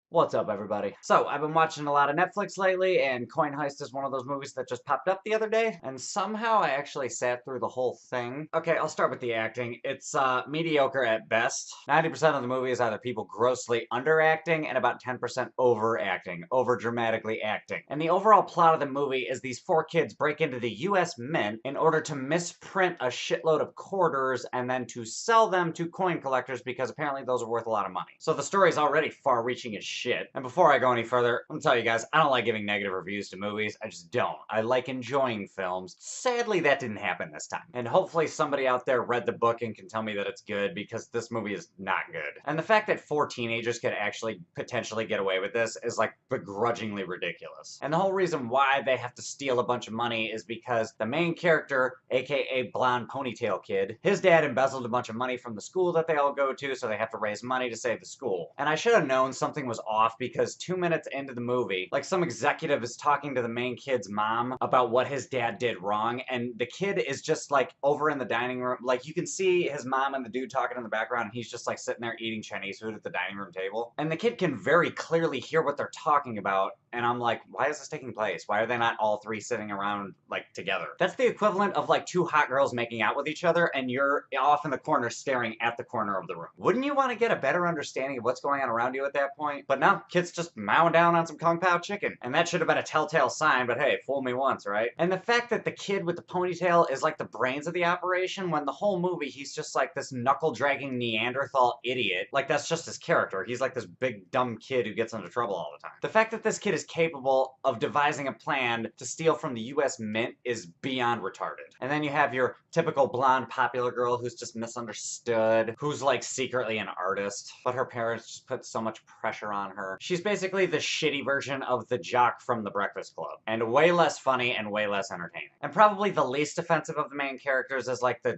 What's up, everybody? So, I've been watching a lot of Netflix lately, and Coin Heist is one of those movies that just popped up the other day, and somehow I actually sat through the whole thing. Okay, I'll start with the acting. It's mediocre at best. 90% of the movie is either people grossly underacting and about 10% overacting, over dramatically acting. And the overall plot of the movie is these four kids break into the US Mint in order to misprint a shitload of quarters and then to sell them to coin collectors because apparently those are worth a lot of money. So the story is already far-reaching as shit. And before I go any further, I'm gonna tell you guys, I don't like giving negative reviews to movies. I just don't. I like enjoying films. Sadly, that didn't happen this time. And hopefully somebody out there read the book and can tell me that it's good, because this movie is not good. And the fact that four teenagers could actually potentially get away with this is like begrudgingly ridiculous. And the whole reason why they have to steal a bunch of money is because the main character, aka Blonde Ponytail Kid, his dad embezzled a bunch of money from the school that they all go to, so they have to raise money to save the school. And I should have known something was off because 2 minutes into the movie, like, some executive is talking to the main kid's mom about what his dad did wrong, and the kid is just like over in the dining room. Like, you can see his mom and the dude talking in the background, and he's just like sitting there eating Chinese food at the dining room table. And the kid can very clearly hear what they're talking about, and I'm like, why is this taking place? Why are they not all three sitting around, like, together? That's the equivalent of, like, two hot girls making out with each other, and you're off in the corner staring at the corner of the room. Wouldn't you want to get a better understanding of what's going on around you at that point? But no, kid's just mowing down on some Kung Pao chicken. And that should have been a telltale sign, but hey, fool me once, right? And the fact that the kid with the ponytail is like the brains of the operation, when the whole movie he's just like this knuckle-dragging Neanderthal idiot. Like, that's just his character. He's like this big dumb kid who gets into trouble all the time. The fact that this kid is capable of devising a plan to steal from the US Mint is beyond retarded. And then you have your typical blonde popular girl who's just misunderstood, who's like secretly an artist, but her parents just put so much pressure on her. She's basically the shitty version of the jock from The Breakfast Club, and way less funny and way less entertaining. And probably the least offensive of the main characters is like the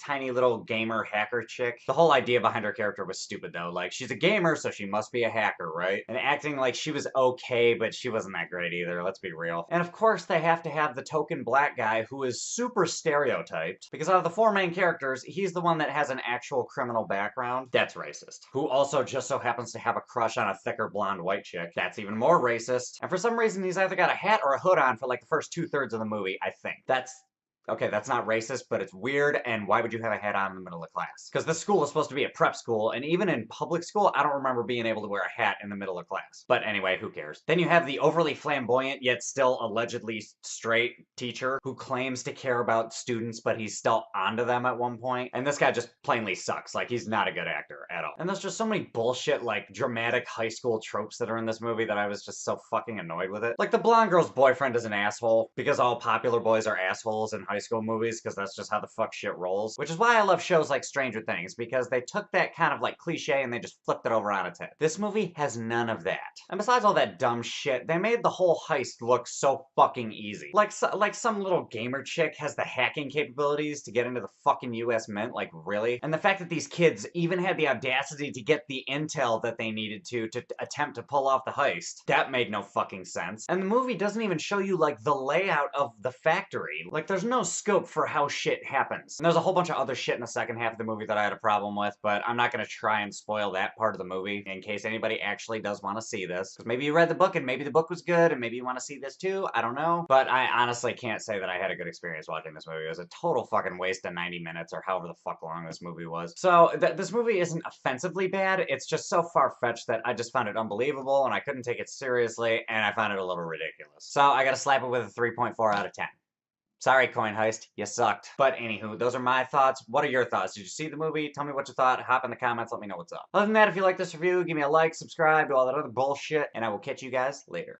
tiny little gamer hacker chick. The whole idea behind her character was stupid though. Like, she's a gamer, so she must be a hacker, right? And acting like she was okay, but she wasn't that great either, let's be real. And of course they have to have the token black guy who is super stereotyped, because out of the four main characters, he's the one that has an actual criminal background. That's racist. Who also just so happens to have a crush on a thicker blonde white chick. That's even more racist. And for some reason he's either got a hat or a hood on for like the first 2/3 of the movie, I think. Okay, that's not racist, but it's weird, and why would you have a hat on in the middle of class? Because this school is supposed to be a prep school, and even in public school, I don't remember being able to wear a hat in the middle of class. But anyway, who cares? Then you have the overly flamboyant, yet still allegedly straight teacher who claims to care about students, but he's still onto them at one point. And this guy just plainly sucks. Like, he's not a good actor at all. And there's just so many bullshit, like, dramatic high school tropes that are in this movie that I was just so fucking annoyed with it. Like, the blonde girl's boyfriend is an asshole, because all popular boys are assholes in high school movies, because that's just how the fuck shit rolls. Which is why I love shows like Stranger Things, because they took that kind of like cliche and they just flipped it over on its head. This movie has none of that. And besides all that dumb shit, they made the whole heist look so fucking easy. Like some little gamer chick has the hacking capabilities to get into the fucking US Mint, like, really? And the fact that these kids even had the audacity to get the intel that they needed to attempt to pull off the heist, that made no fucking sense. And the movie doesn't even show you like the layout of the factory. Like, there's no scope for how shit happens. And there's a whole bunch of other shit in the second half of the movie that I had a problem with, but I'm not gonna try and spoil that part of the movie in case anybody actually does want to see this. Because maybe you read the book and maybe the book was good and maybe you want to see this too, I don't know. But I honestly can't say that I had a good experience watching this movie. It was a total fucking waste of 90 minutes or however the fuck long this movie was. So this movie isn't offensively bad, it's just so far-fetched that I just found it unbelievable and I couldn't take it seriously and I found it a little ridiculous. So I gotta slap it with a 3.4 out of 10. Sorry, Coin Heist, you sucked. But anywho, those are my thoughts. What are your thoughts? Did you see the movie? Tell me what you thought. Hop in the comments, let me know what's up. Other than that, if you like this review, give me a like, subscribe, do all that other bullshit, and I will catch you guys later.